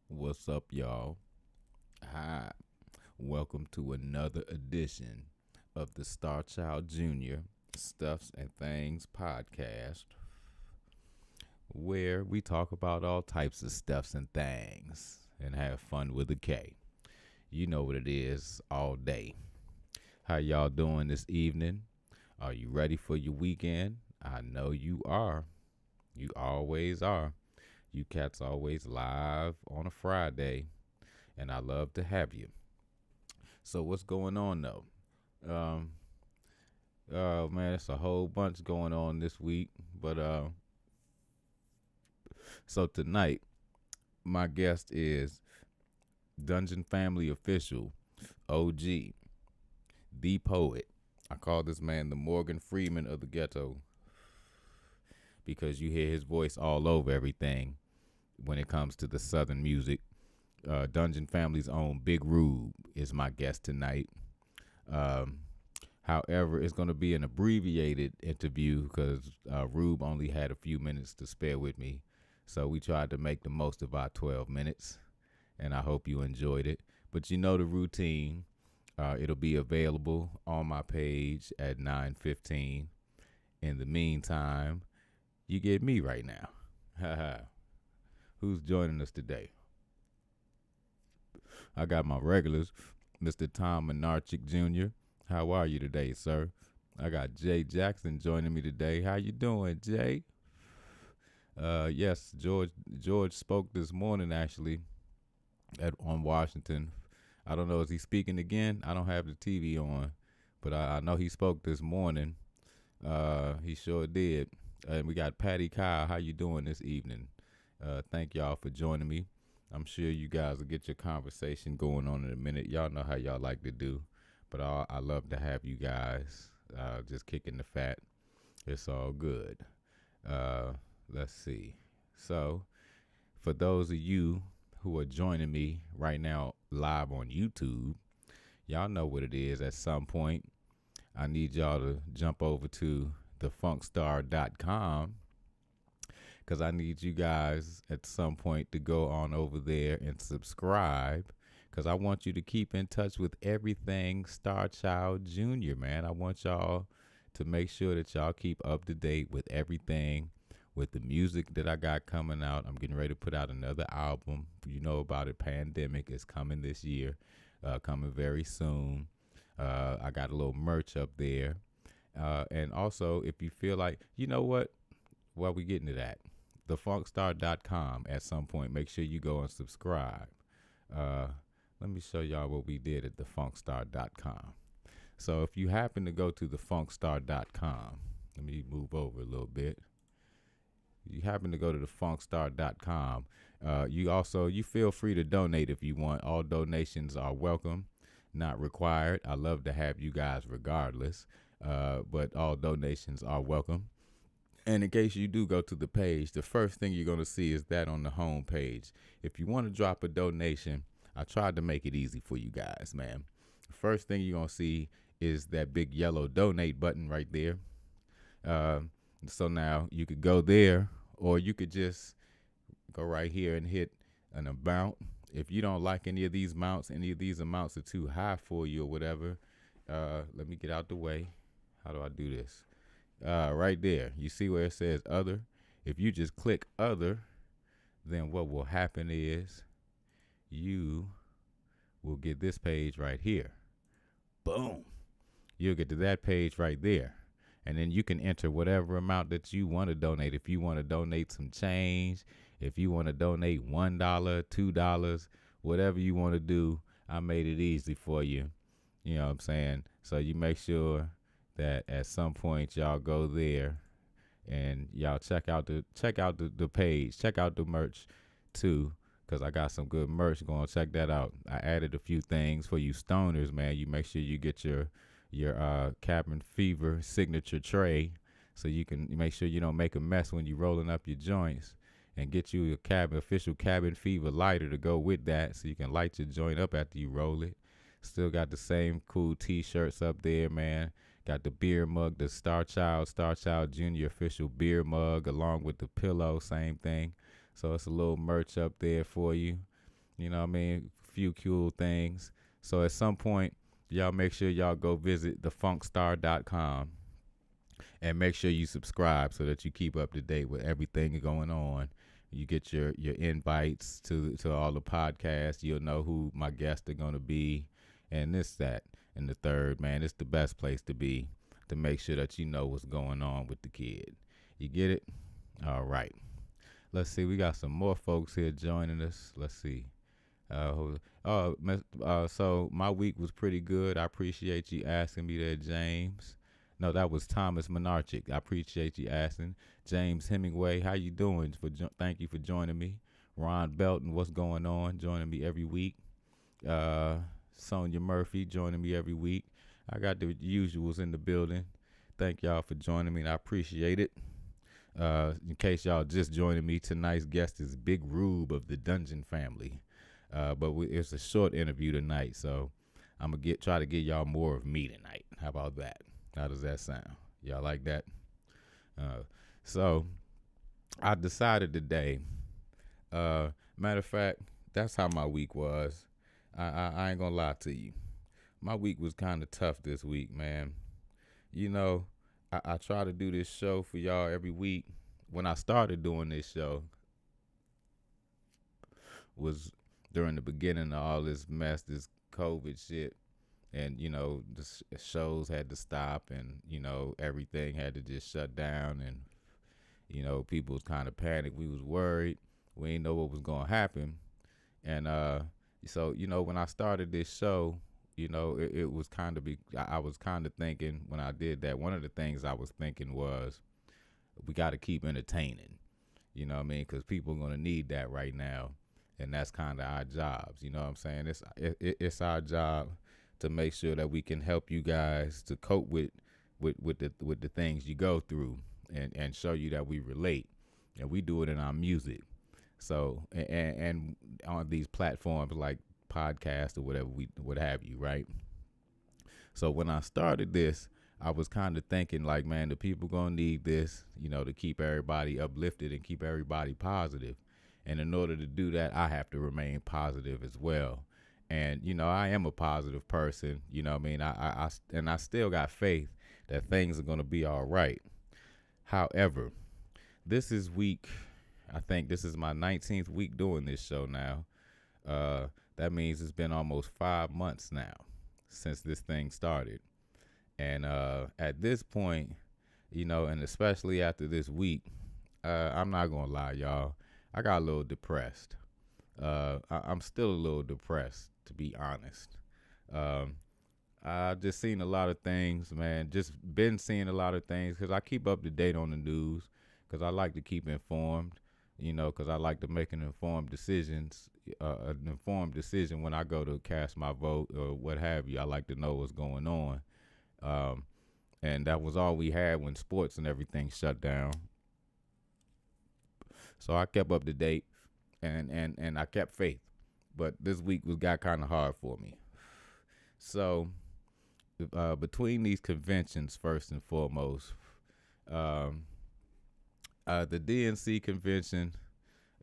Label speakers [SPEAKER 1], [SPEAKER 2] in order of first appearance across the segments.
[SPEAKER 1] What's up, y'all? Hi. Welcome to another edition of the Starchildjr. Stuffs and Things podcast, where we talk about all types of stuffs and things and have fun with a K. You know what it is all day. How y'all doing this evening? Are you ready for your weekend? I know you are. You always are. You cats always live on a Friday, and I love to have you. So what's going on though? Um, oh man, it's a whole bunch going on this week. But so tonight, my guest is Dungeon Family official, OG, the poet. I call this man the Morgan Freeman of the ghetto because you hear his voice all over everything when it comes to the Southern music. Dungeon Family's own Big Rube is my guest tonight. Um, However, it's going to be an abbreviated interview because Rube only had a few minutes to spare with me. So we tried to make the most of our 12 minutes, and I hope you enjoyed it. But you know the routine. It'll be available on my page at 9:15. In the meantime, you get me right now. Who's joining us today? I got my regulars, Mr. Tom Menarchik Jr. How are you today, sir? I got Jay Jackson joining me today. How you doing, Jay? Yes, George spoke this morning actually on Washington. I don't know, is he speaking again? I don't have the TV on, but I know he spoke this morning. He sure did. And we got Patty Kyle. How you doing this evening? Thank y'all for joining me. I'm sure you guys will get your conversation going on in a minute. Y'all know how y'all like to do. But I love to have you guys just kicking the fat. It's all good. Let's see. So, for those of you who are joining me right now live on YouTube, y'all know what it is. At some point, I need y'all to jump over to thefunkstar.com because I need you guys at some point to go on over there and subscribe because I want you to keep in touch with everything Starchild Jr., man. I want y'all to make sure that y'all keep up to date with everything, with the music that I got coming out. I'm getting ready to put out another album. You know about it. Pandemic is coming this year, coming very soon. I got a little merch up there. And also, if you feel like, you know what, while we getting to that, thefunkstar.com at some point, make sure you go and subscribe. Let me show y'all what we did at thefunkstar.com. So if you happen to go to thefunkstar.com, let me move over a little bit. You happen to go to thefunkstar.com. You feel free to donate if you want. All donations are welcome, not required. I love to have you guys regardless, but all donations are welcome. And in case you do go to the page, the first thing you're going to see is that on the home page. If you want to drop a donation, I tried to make it easy for you guys, man. The first thing you're going to see is that big yellow donate button right there. So now you could go there, or you could just go right here and hit an amount. If you don't like any of these amounts are too high for you or whatever, let me get out the way. How do I do this? Right there, you see where it says other. If you just click other, then what will happen is you will get this page right here. Boom. You'll get to that page right there. And then you can enter whatever amount that you want to donate. If you want to donate some change, if you want to donate $1, $2, whatever you want to do, I made it easy for you. You know what I'm saying? So you make sure that at some point y'all go there and y'all check out the page, check out the merch too, because I got some good merch. Go and check that out. I added a few things for you stoners, man. You make sure you get your cabin fever signature tray so you can make sure you don't make a mess when you're rolling up your joints, and get you a official cabin fever lighter to go with that so you can light your joint up after you roll it. Still got the same cool t-shirts up there, man. Got the beer mug, the Starchild Jr. official beer mug, along with the pillow, same thing. So it's a little merch up there for you. You know what I mean? Few cool things. So at some point, y'all make sure y'all go visit thefunkstar.com and make sure you subscribe so that you keep up to date with everything going on. You get your invites to all the podcasts. You'll know who my guests are going to be, and this, that, and the third. Man, it's the best place to be to make sure that you know what's going on with the kid. You get it? All right. Let's see. We got some more folks here joining us. Let's see. So my week was pretty good. I appreciate you asking me there, James. No, that was Thomas Monarchic. I appreciate you asking. James Hemingway, how you doing? Thank you for joining me. Ron Belton, what's going on? Joining me every week. Sonia Murphy joining me every week. I got the usuals in the building. Thank y'all for joining me, and I appreciate it. In case y'all just joining me, tonight's guest is Big Rube of the Dungeon family. But it's a short interview tonight, so I'm gonna try to get y'all more of me tonight. How about that? How does that sound? Y'all like that? So I decided today. Matter of fact, that's how my week was. I ain't gonna lie to you. My week was kind of tough this week, man. You know, I try to do this show for y'all every week. When I started doing this show was during the beginning of all this mess, this COVID shit. And, you know, the shows had to stop and, you know, everything had to just shut down. And, you know, people was kind of panicked. We was worried. We didn't know what was going to happen. And so, you know, when I started this show, you know, it was kind of, I was kind of thinking when I did that, one of the things I was thinking was we got to keep entertaining, you know what I mean? Because people are going to need that right now. And that's kind of our jobs, you know what I'm saying? It's our job to make sure that we can help you guys to cope with the things you go through and show you that we relate. And we do it in our music. So, and on these platforms like podcasts or whatever, what have you, right? So when I started this, I was kind of thinking like, man, the people gonna need this, you know, to keep everybody uplifted and keep everybody positive. And in order to do that, I have to remain positive as well. And, you know, I am a positive person, you know what I mean? I still got faith that things are going to be all right. However, this is I think this is my 19th week doing this show now. That means it's been almost 5 months now since this thing started. And at this point, you know, and especially after this week, I'm not going to lie, y'all. I got a little depressed. I'm still a little depressed, to be honest. I've just seen a lot of things, man. Just been seeing a lot of things because I keep up to date on the news because I like to keep informed, you know, because I like to make an informed decision when I go to cast my vote or what have you. I like to know what's going on. And that was all we had when sports and everything shut down. So I kept up to date and I kept faith. But this week got kind of hard for me. So between these conventions, first and foremost, the DNC convention,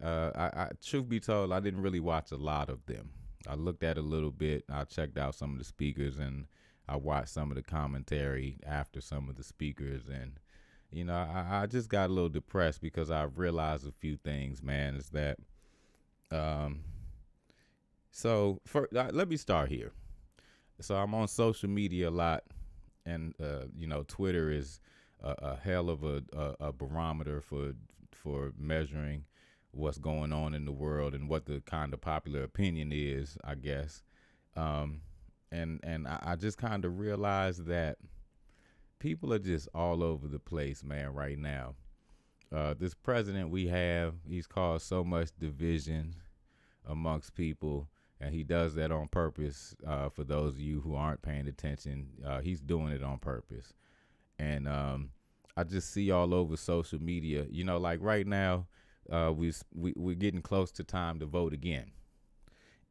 [SPEAKER 1] I truth be told, I didn't really watch a lot of them. I looked at a little bit. I checked out some of the speakers and I watched some of the commentary after some of the speakers. And, you know, I just got a little depressed because I realized a few things, man, is that, let me start here. So I'm on social media a lot, and you know, Twitter is a hell of a barometer for measuring what's going on in the world and what the kind of popular opinion is, I guess. And I just kind of realized that people are just all over the place, man, right now. This president we have, he's caused so much division amongst people. And he does that on purpose. For those of you who aren't paying attention, he's doing it on purpose. And I just see all over social media, you know, like right now, we're getting close to time to vote again.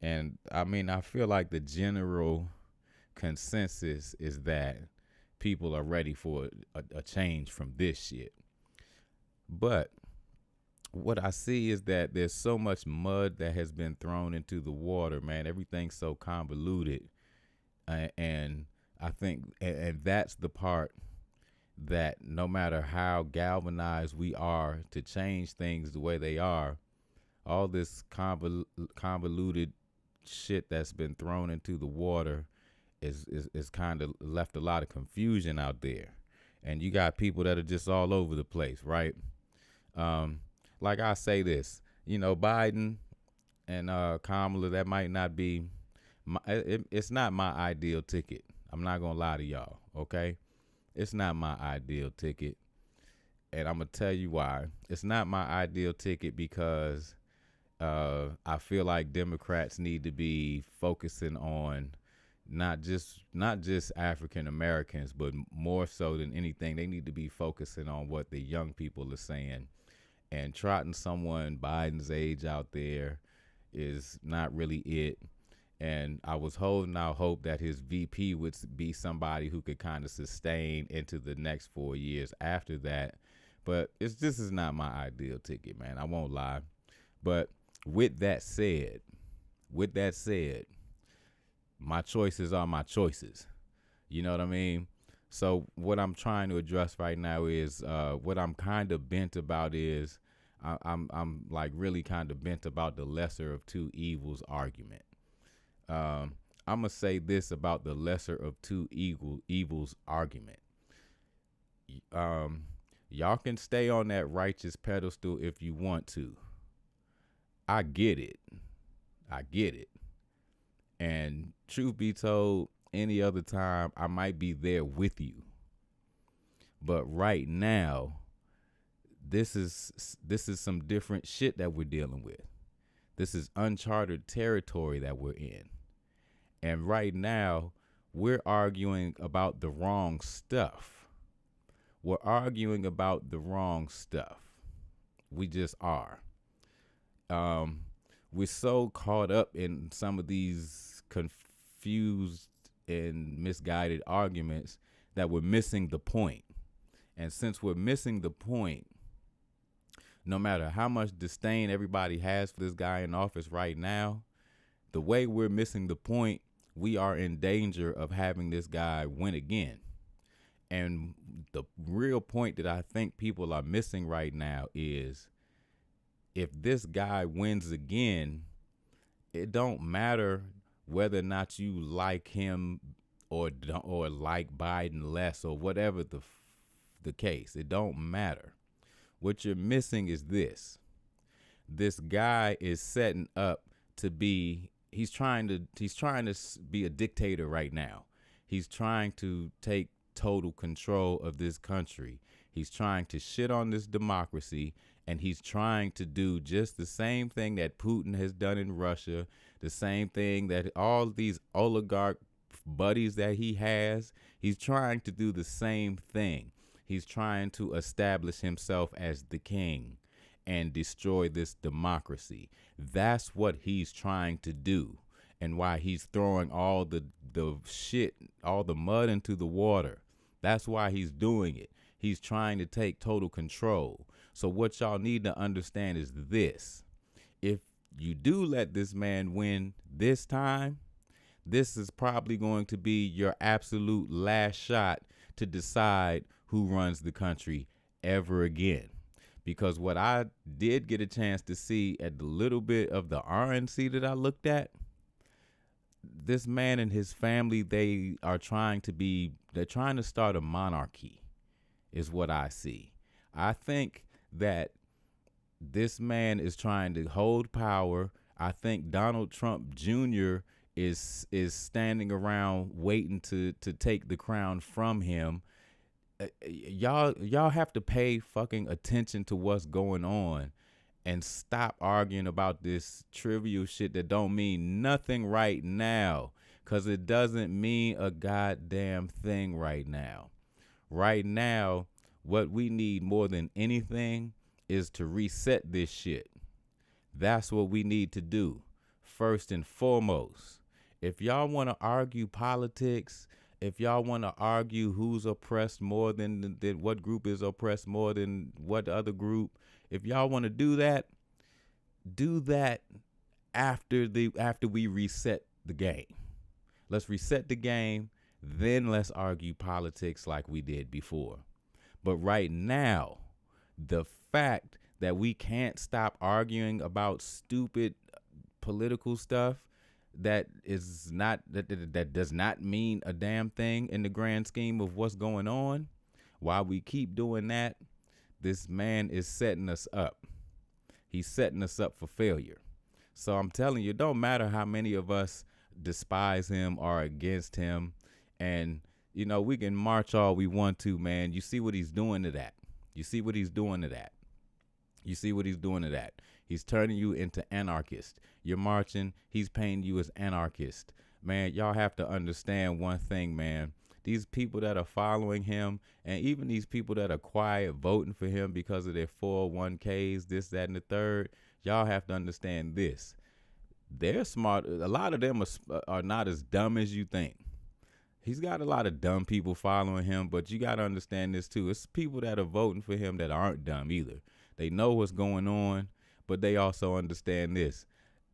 [SPEAKER 1] And I mean, I feel like the general consensus is that people are ready for a change from this shit. But what I see is that there's so much mud that has been thrown into the water, man. Everything's so convoluted, and I think, and that's the part that no matter how galvanized we are to change things the way they are, all this convoluted shit that's been thrown into the water is kind of left a lot of confusion out there. And you got people that are just all over the place, right? Um, like I say this, Biden and Kamala, that might not be it's not my ideal ticket. I'm not gonna lie to y'all, okay? It's not my ideal ticket, and I'm gonna tell you why. It's not my ideal ticket because I feel like Democrats need to be focusing on not just African Americans, but more so than anything, they need to be focusing on what the young people are saying. And trotting someone Biden's age out there is not really it. And I was holding out hope that his VP would be somebody who could kind of sustain into the next 4 years after that. But this is not my ideal ticket, man. I won't lie. But with that said, my choices are my choices. You know what I mean? So what I'm trying to address right now is what I'm kind of bent about is I'm like really kind of bent about the lesser of two evils argument. I'm gonna say this about the lesser of two evils argument. Y'all can stay on that righteous pedestal if you want to. I get it. And truth be told, any other time I might be there with you. But right now, this is some different shit that we're dealing with. This is uncharted territory that we're in. And right now, we're arguing about the wrong stuff. We're arguing about the wrong stuff. We just are. We're so caught up in some of these confused and misguided arguments that we're missing the point. And since we're missing the point, no matter how much disdain everybody has for this guy in office right now, the way we're missing the point, we are in danger of having this guy win again. And the real point that I think people are missing right now is if this guy wins again, it don't matter whether or not you like him or like Biden less or whatever the case. It don't matter. What you're missing is this. This guy is setting up to be, he's trying to be a dictator right now. He's trying to take total control of this country. He's trying to shit on this democracy, and he's trying to do just the same thing that Putin has done in Russia, the same thing that all these oligarch buddies that he has. He's trying to do the same thing. He's trying to establish himself as the king and destroy this democracy. That's what he's trying to do, and why he's throwing all the shit, all the mud into the water. That's why he's doing it. He's trying to take total control. So what y'all need to understand is this. If you do let this man win this time, this is probably going to be your absolute last shot to decide who runs the country ever again. Because what I did get a chance to see at the little bit of the RNC that I looked at, this man and his family, they're trying to start a monarchy, is what I see. I think that this man is trying to hold power. I think Donald Trump Jr. is standing around waiting to take the crown from him. Y'all have to pay fucking attention to what's going on and stop arguing about this trivial shit that don't mean nothing right now, because it doesn't mean a goddamn thing right now. Right now, what we need more than anything is to reset this shit. That's what we need to do, first and foremost. If y'all want to argue politics, if y'all want to argue who's oppressed more than what group is oppressed more than what other group, if y'all want to do that after we reset the game. Let's reset the game, then let's argue politics like we did before. But right now, the fact that we can't stop arguing about stupid political stuff that does not mean a damn thing in the grand scheme of what's going on, while we keep doing that, this man is setting us up. He's setting us up for failure. So I'm telling you, it don't matter how many of us despise him or against him. And, you know, we can march all we want to, man. You see what he's doing to that. You see what he's doing to that. You see what he's doing to that. He's turning you into anarchist. You're marching. He's painting you as anarchist. Man, y'all have to understand one thing, man. These people that are following him, and even these people that are quiet voting for him because of their 401ks, this, that, and the third, y'all have to understand this. They're smart. A lot of them are not as dumb as you think. He's got a lot of dumb people following him, but you got to understand this too. It's people that are voting for him that aren't dumb either. They know what's going on, but they also understand this.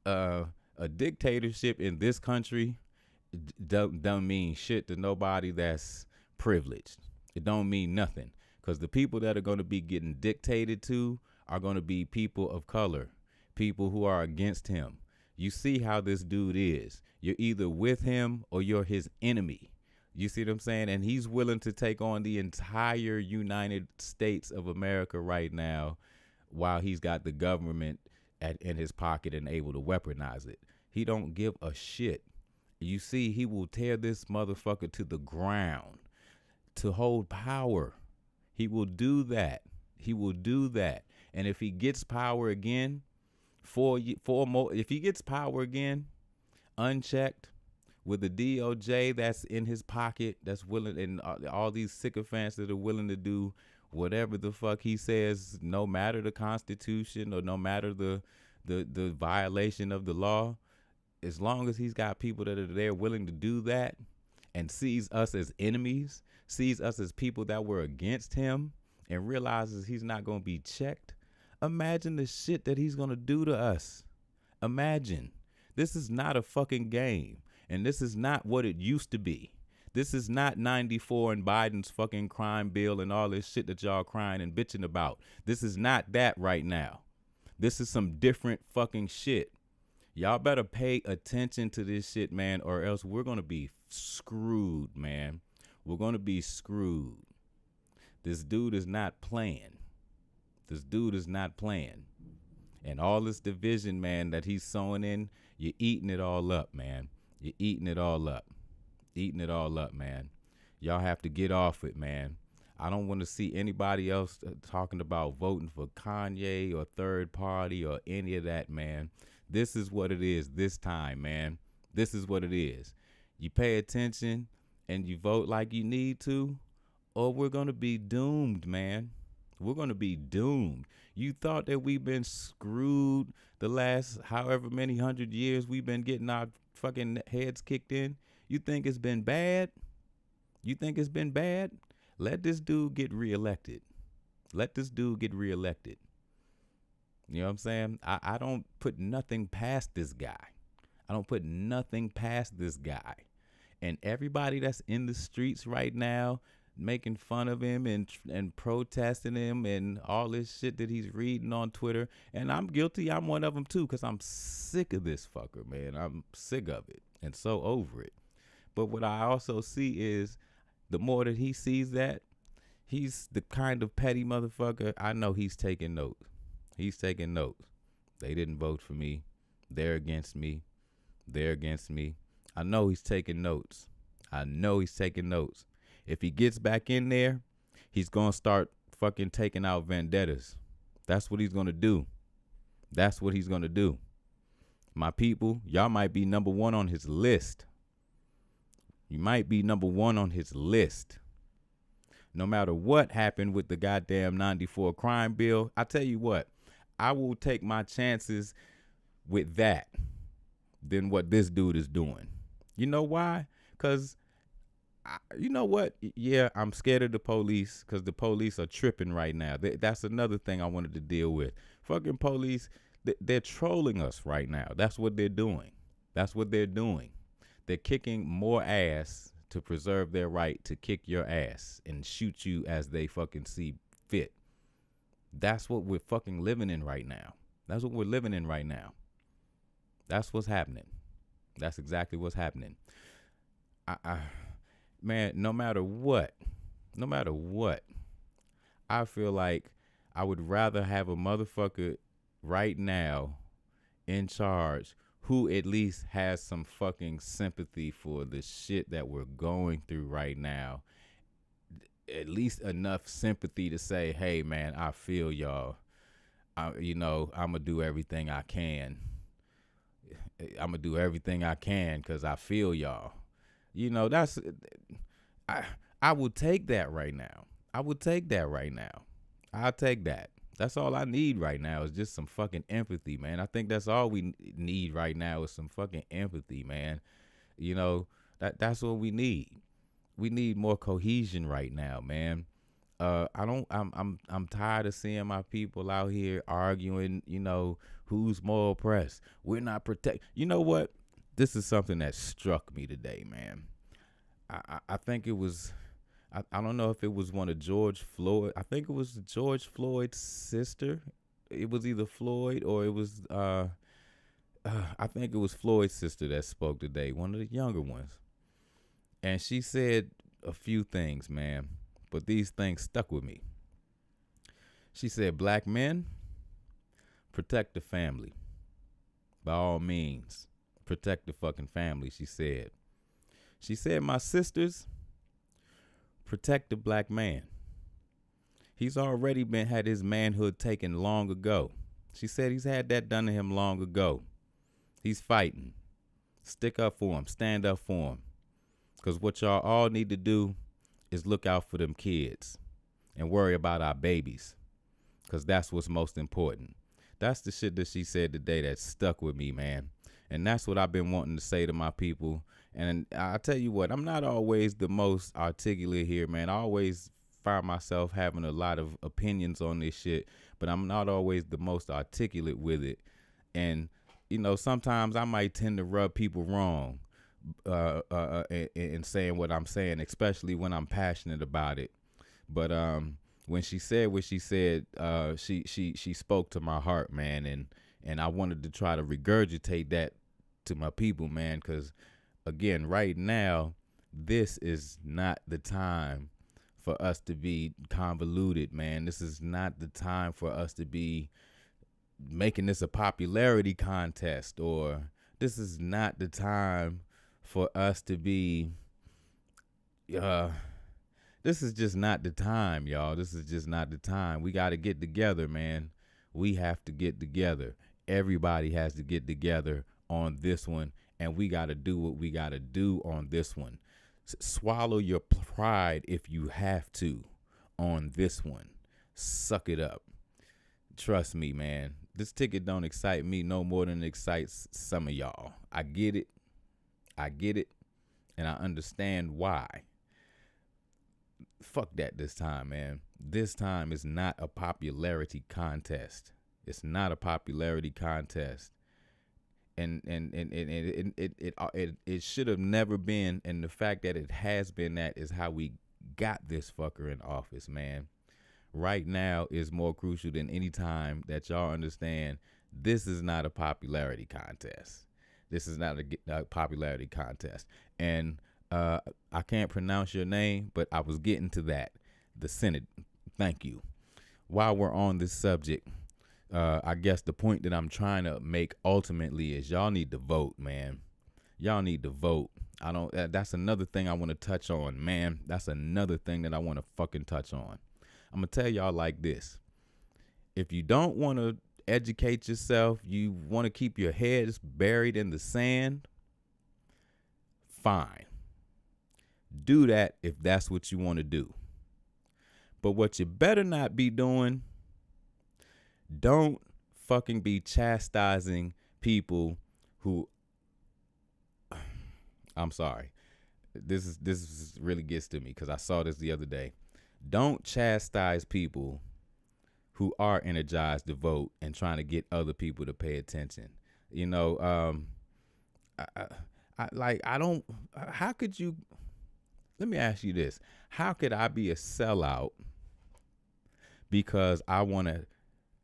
[SPEAKER 1] A dictatorship in this country don't mean shit to nobody that's privileged. It don't mean nothing, because the people that are going to be getting dictated to are going to be people of color, people who are against him. You see how this dude is. You're either with him or you're his enemy. You see what I'm saying? And he's willing to take on the entire United States of America right now, while he's got the government in his pocket and able to weaponize it. He don't give a shit. You see, he will tear this motherfucker to the ground to hold power. He will do that. He will do that. And if he gets power again, if he gets power again, unchecked, with the DOJ that's in his pocket, that's willing, and all these sycophants that are willing to do whatever the fuck he says, no matter the Constitution or no matter the violation of the law, as long as he's got people that are there willing to do that and sees us as enemies, sees us as people that were against him, and realizes he's not going to be checked, imagine the shit that he's going to do to us. Imagine. This is not a fucking game, and this is not what it used to be. This is not 94 and Biden's fucking crime bill and all this shit that y'all crying and bitching about. This is not that right now. This is some different fucking shit. Y'all better pay attention to this shit, man, or else we're going to be screwed, man. We're going to be screwed. This dude is not playing. This dude is not playing. And all this division, man, that he's sowing in, you're eating it all up, man. You're eating it all up. Eating it all up, man. Y'all have to get off it, man. I don't want to see anybody else talking about voting for Kanye or third party or any of that, man. This is what it is this time, man. This is what it is. You pay attention and you vote like you need to, or we're going to be doomed, man. We're going to be doomed. You thought that we've been screwed the last however many 100 years we've been getting our fucking heads kicked in? You think it's been bad? You think it's been bad? Let this dude get reelected. Let this dude get reelected. You know what I'm saying? I don't put nothing past this guy. I don't put nothing past this guy. And everybody that's in the streets right now making fun of him and protesting him and all this shit that he's reading on Twitter. And I'm guilty. I'm one of them too, because I'm sick of this fucker, man. I'm sick of it and so over it. But what I also see is the more that he sees that, he's the kind of petty motherfucker. I know he's taking notes. He's taking notes. They didn't vote for me. They're against me. They're against me. I know he's taking notes. I know he's taking notes. If he gets back in there, he's going to start fucking taking out vendettas. That's what he's going to do. That's what he's going to do. My people, y'all might be number one on his list. You might be number one on his list. No matter what happened with the goddamn 94 crime bill, I tell you what, I will take my chances with that than what this dude is doing. You know why? Because you know what? Yeah, I'm scared of the police because the police are tripping right now. That's another thing I wanted to deal with. Fucking police, they're trolling us right now. That's what they're doing. That's what they're doing. They're kicking more ass to preserve their right to kick your ass and shoot you as they fucking see fit. That's what we're fucking living in right now. That's what we're living in right now. That's what's happening. That's exactly what's happening. Man, no matter what, I feel like I would rather have a motherfucker right now in charge who at least has some fucking sympathy for the shit that we're going through right now. At least enough sympathy to say, hey, man, I feel y'all. I'm going to do everything I can. I'm going to do everything I can because I feel y'all. I would take that right now. I'll take that. That's all I need right now is just some fucking empathy, man. I think that's all we need right now is some fucking empathy, man. That's what we need. We need more cohesion right now, man. I'm tired of seeing my people out here arguing, who's more oppressed. We're not protect. You know what? This is something that struck me today, man. I think it was, I don't know if it was one of George Floyd. I think it was George Floyd's sister. It was either Floyd or it was, I think it was Floyd's sister that spoke today, one of the younger ones. And she said a few things, man, but these things stuck with me. She said, black men, protect the family. By all means, protect the fucking family, she said. She said, my sisters, protect the black man. He's already had his manhood taken long ago. She said he's had that done to him long ago. He's fighting. Stick up for him. Stand up for him. Because what y'all all need to do is look out for them kids and worry about our babies. Because that's what's most important. That's the shit that she said today that stuck with me, man. And that's what I've been wanting to say to my people. And I tell you what, I'm not always the most articulate here, man. I always find myself having a lot of opinions on this shit, but I'm not always the most articulate with it. And, sometimes I might tend to rub people wrong in saying what I'm saying, especially when I'm passionate about it. But when she said what she said, she spoke to my heart, man, and I wanted to try to regurgitate that to my people, man, because again, right now, this is not the time for us to be convoluted, man. This is not the time for us to be making this a popularity contest, or this is not the time for us to be, this is just not the time, y'all. This is just not the time. We got to get together, man. We have to get together. Everybody has to get together on this one, and we got to do what we got to do on this one. Swallow your pride if you have to on this one. Suck it up. Trust me, man. This ticket don't excite me no more than it excites some of y'all. I get it, and I understand why. Fuck that this time, man. This time is not a popularity contest. It's not a popularity contest. And it should have never been, and the fact that it has been that is how we got this fucker in office, man. Right now is more crucial than any time that y'all understand this is not a popularity contest. This is not a popularity contest. And I can't pronounce your name, but I was getting to that. The Senate. Thank you. While we're on this subject, I guess the point that I'm trying to make ultimately is y'all need to vote, man. Y'all need to vote. That's another thing I want to touch on, man. That's another thing that I want to fucking touch on. I'm going to tell y'all like this. If you don't want to educate yourself, you want to keep your heads buried in the sand, fine. Do that if that's what you want to do. But what you better not be doing, don't fucking be chastising people who, I'm sorry. this really gets to me because I saw this the other day. Don't chastise people who are energized to vote and trying to get other people to pay attention. You know, I don't. How could you? Let me ask you this: how could I be a sellout because I want to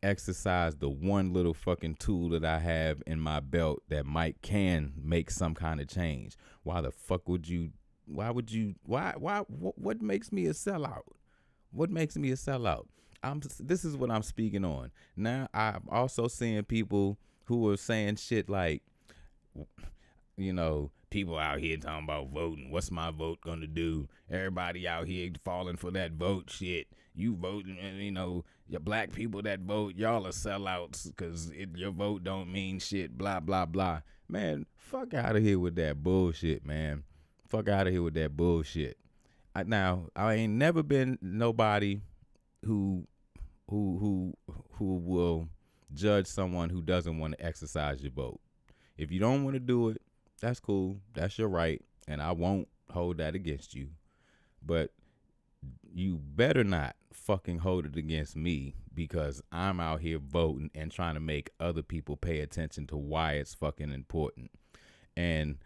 [SPEAKER 1] exercise the one little fucking tool that I have in my belt that can make some kind of change? Why the fuck would you? Why would you? What makes me a sellout? What makes me a sellout? This is what I'm speaking on. Now I'm also seeing people who are saying shit like, you know, people out here talking about voting. What's my vote gonna do? Everybody out here falling for that vote shit. You voting, and you know, your black people that vote, y'all are sellouts because your vote don't mean shit. Blah blah blah. Man, fuck out of here with that bullshit, man. Fuck out of here with that bullshit. Now I ain't never been nobody who will judge someone who doesn't want to exercise your vote. If you don't want to do it, that's cool. That's your right, and I won't hold that against you. But you better not fucking hold it against me because I'm out here voting and trying to make other people pay attention to why it's fucking important. And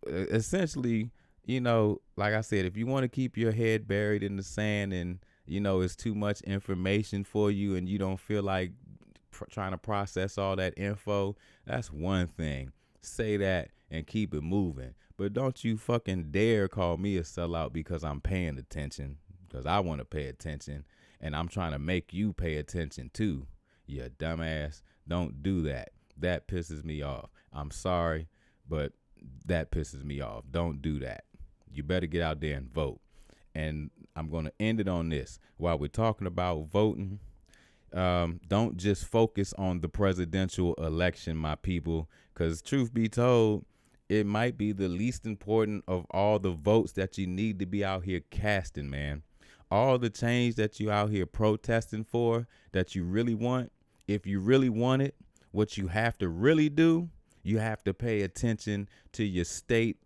[SPEAKER 1] essentially, you know, like I said, if you want to keep your head buried in the sand and, you know, it's too much information for you and you don't feel like trying to process all that info, that's one thing. Say that and keep it moving. But don't you fucking dare call me a sellout because I'm paying attention, because I want to pay attention and I'm trying to make you pay attention too. You dumbass. Don't do that. That pisses me off. I'm sorry, but that pisses me off. Don't do that. You better get out there and vote. And I'm going to end it on this. While we're talking about voting, don't just focus on the presidential election, my people, because truth be told, it might be the least important of all the votes that you need to be out here casting, man. All the change that you out here protesting for, that you really want, if you really want it, what you have to really do, you have to pay attention to your state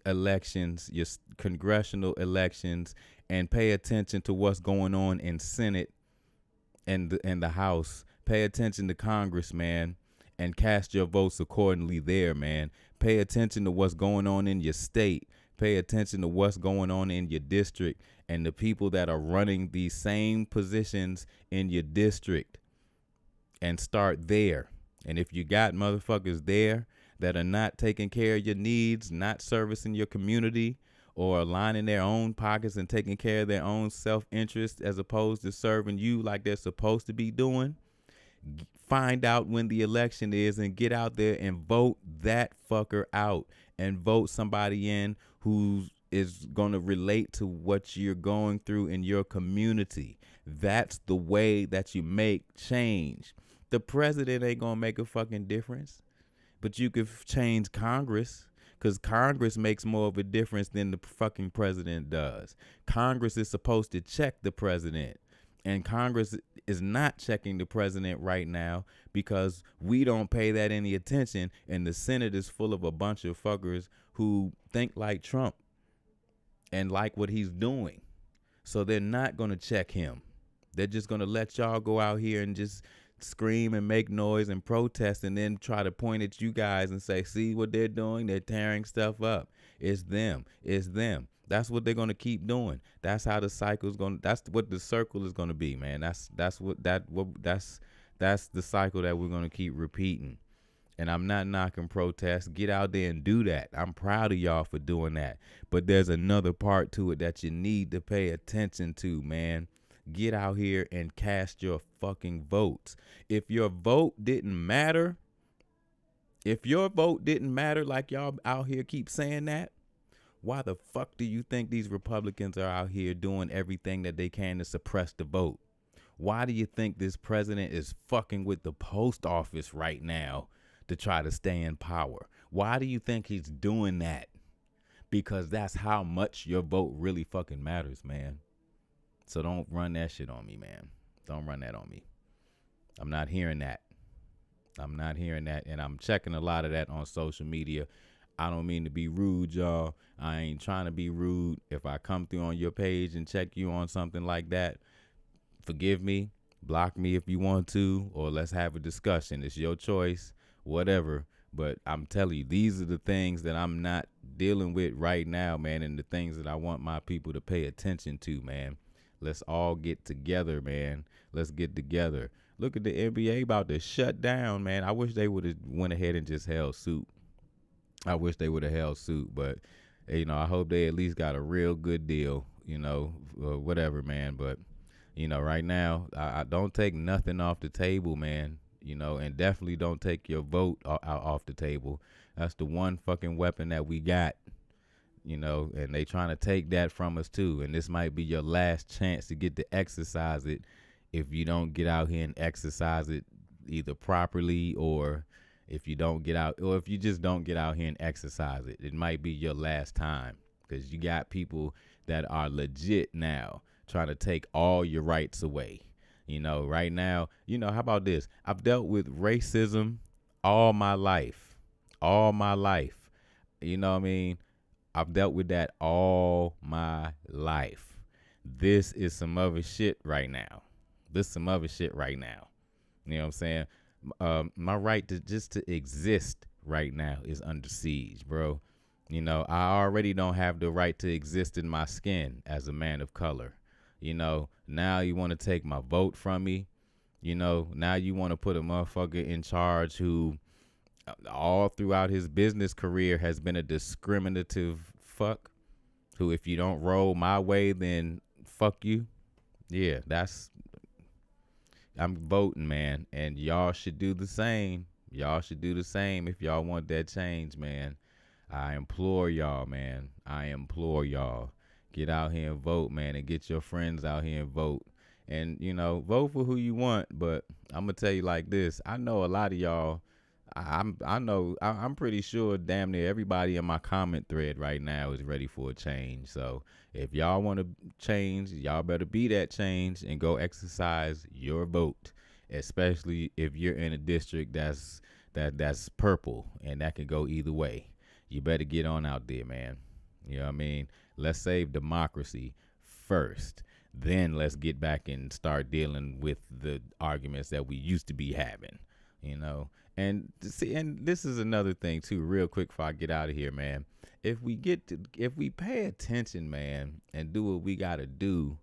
[SPEAKER 1] elections, your congressional elections, and pay attention to what's going on in Senate and the House. Pay attention to Congress, man, and cast your votes accordingly there, man. Pay attention to what's going on in your state. Pay attention to what's going on in your district and the people that are running these same positions in your district, and start there. And if you got motherfuckers there that are not taking care of your needs, not servicing your community, or aligning their own pockets and taking care of their own self-interest as opposed to serving you like they're supposed to be doing, find out when the election is and get out there and vote that fucker out and vote somebody in who is going to relate to what you're going through in your community. That's the way that you make change. The president ain't going to make a fucking difference, but you could change Congress, because Congress makes more of a difference than the fucking president does. Congress is supposed to check the president, and Congress is not checking the president right now because we don't pay that any attention, and the Senate is full of a bunch of fuckers who think like Trump and like what he's doing. So they're not going to check him. They're just going to let y'all go out here and just scream and make noise and protest, and then try to point at you guys and say, see what they're doing? They're tearing stuff up. It's them. It's them. That's what they're going to keep doing. That's how the cycle's going. That's what the circle is going to be, man. That's the cycle that we're going to keep repeating. And I'm not knocking protests. Get out there and do that. I'm proud of y'all for doing that. But there's another part to it that you need to pay attention to, man. Get out here and cast your fucking votes. If your vote didn't matter, like y'all out here keep saying that, why the fuck do you think these Republicans are out here doing everything that they can to suppress the vote? Why do you think this president is fucking with the post office right now to try to stay in power? Why do you think he's doing that? Because that's how much your vote really fucking matters, man. So don't run that shit on me, man. Don't run that on me. I'm not hearing that. And I'm checking a lot of that on social media. I don't mean to be rude, y'all. I ain't trying to be rude. If I come through on your page and check you on something like that, forgive me. Block me if you want to, or let's have a discussion. It's your choice, whatever. But I'm telling you, these are the things that I'm not dealing with right now, man, and the things that I want my people to pay attention to, man. Let's all get together, man. Let's get together. Look at the NBA about to shut down, man. I wish they would have went ahead and just held suit. I wish they would have held suit, but I hope they at least got a real good deal, whatever, man. But right now, I don't take nothing off the table, man. And definitely don't take your vote off the table. That's the one fucking weapon that we got, and they trying to take that from us too. And this might be your last chance to get to exercise it if you don't get out here and exercise it either properly, or if you don't get out, or if you just don't get out here and exercise it. It might be your last time, because you got people that are legit now trying to take all your rights away. Right now, how about this? I've dealt with racism all my life. All my life. You know what I mean? I've dealt with that all my life. This is some other shit right now. This is some other shit right now. You know what I'm saying? My right to exist right now is under siege, bro. I already don't have the right to exist in my skin as a man of color. Now you want to take my vote from me. Now you want to put a motherfucker in charge who all throughout his business career has been a discriminative fuck, who, if you don't roll my way, then fuck you. Yeah, I'm voting, man, and y'all should do the same. Y'all should do the same if y'all want that change, man. I implore y'all, man. I implore y'all. Get out here and vote, man, and get your friends out here and vote. And, vote for who you want. But I'm going to tell you like this. I know a lot of y'all, I'm pretty sure damn near everybody in my comment thread right now is ready for a change. So if y'all want to change, y'all better be that change and go exercise your vote, especially if you're in a district that's purple, and that can go either way. You better get on out there, man. You know what I mean? Let's save democracy first. Then let's get back and start dealing with the arguments that we used to be having, And see, and this is another thing too, real quick before I get out of here, man. If we pay attention, man, and do what we gotta do,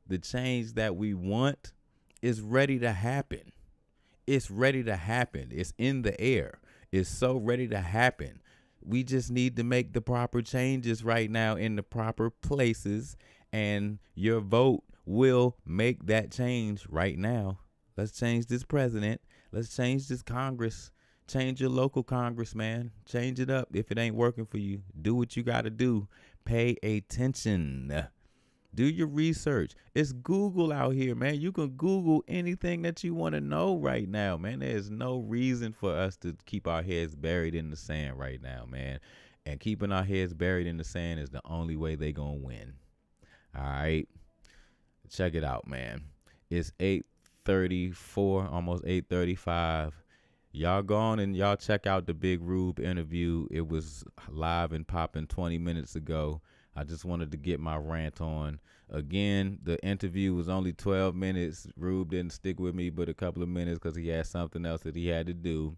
[SPEAKER 1] the change that we want is ready to happen. It's ready to happen. It's in the air. It's so ready to happen. We just need to make the proper changes right now in the proper places, and your vote will make that change right now. Let's change this president. Let's change this Congress. Change your local Congress, man. Change it up if it ain't working for you. Do what you got to do. Pay attention. Do your research. It's Google out here, man. You can Google anything that you want to know right now, man. There's no reason for us to keep our heads buried in the sand right now, man. And keeping our heads buried in the sand is the only way they gonna win. All right. Check it out, man. It's 8:34, almost 8:35. Y'all go on and y'all check out the Big Rube interview. It was live and popping 20 minutes ago. I just wanted to get my rant on. Again, the interview was only 12 minutes. Rube didn't stick with me but a couple of minutes because he had something else that he had to do.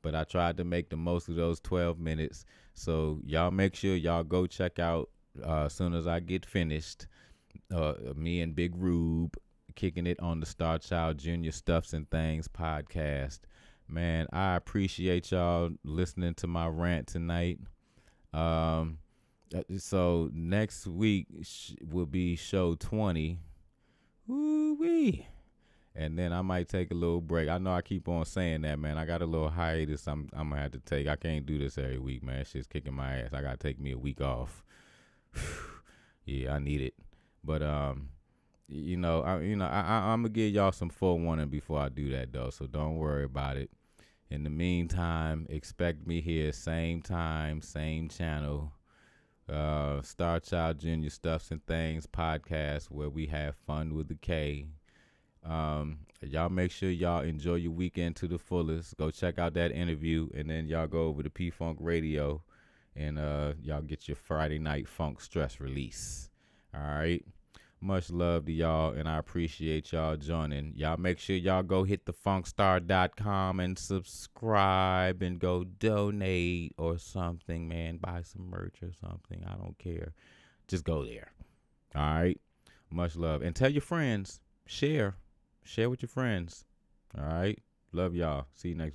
[SPEAKER 1] But I tried to make the most of those 12 minutes. So y'all make sure y'all go check out as soon as I get finished. Me and Big Rube kicking it on the Starchildjr Stuffs and Things podcast. Man, I appreciate y'all listening to my rant tonight. So next week will be show 20. Woo-wee. And then I might take a little break. I know I keep on saying that, man. I got a little hiatus I'm going to have to take. I can't do this every week, man. Shit's kicking my ass. I got to take me a week off. Yeah, I need it. But, I'm going to give y'all some forewarning before I do that, though. So don't worry about it. In the meantime, expect me here, same time, same channel. Starchildjr Stuffs and Things podcast, where we have fun with the K. Y'all make sure y'all enjoy your weekend to the fullest. Go check out that interview, and then y'all go over to P-Funk Radio and y'all get your Friday night funk stress release. All right. Much love to y'all, and I appreciate y'all joining. Y'all make sure y'all go hit thefunkstar.com and subscribe and go donate or something, man. Buy some merch or something. I don't care. Just go there. All right. Much love. And tell your friends. Share. Share with your friends. All right. Love y'all. See you next week.